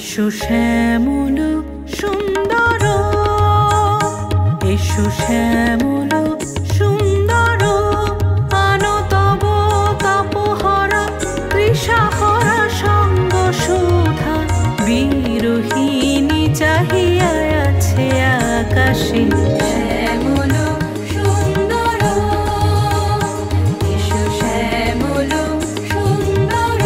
এসো শ্যামল সুন্দর, এসো শ্যামল সুন্দর, আনো তব তাপহরা তৃষাহরা সঙ্গ সুধা। বিরোহিণী চাহিয়া আছে আকাশে শ্যামল সুন্দর, এসো শ্যামল সুন্দর।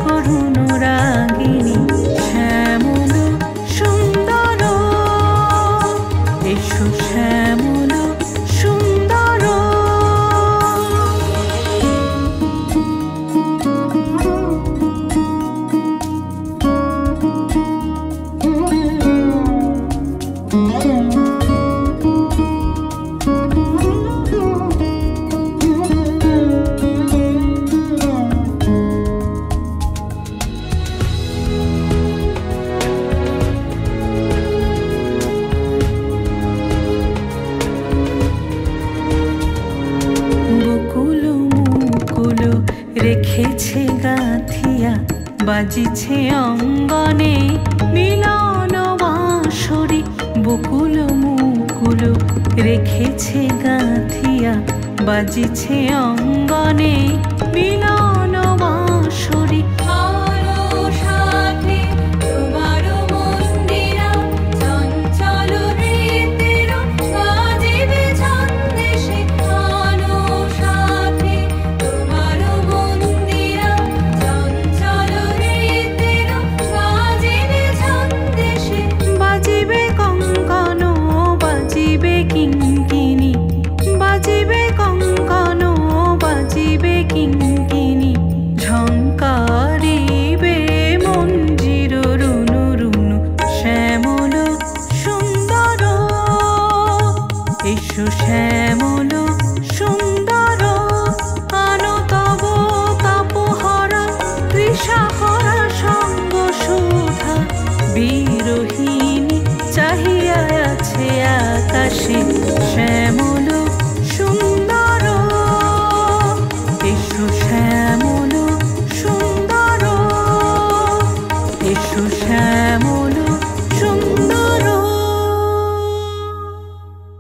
করুণ রাগিনী শ্যামল সুন্দর, এসো শ্যামল সুন্দর। রেখেছে গাঁথিয়া বাজিছে অঙ্গনে মিলন বাঁশরি। বকুল মুকুল রেখেছে গাঁথিয়া বাজিছে অঙ্গনে মিলন বাঁশরি।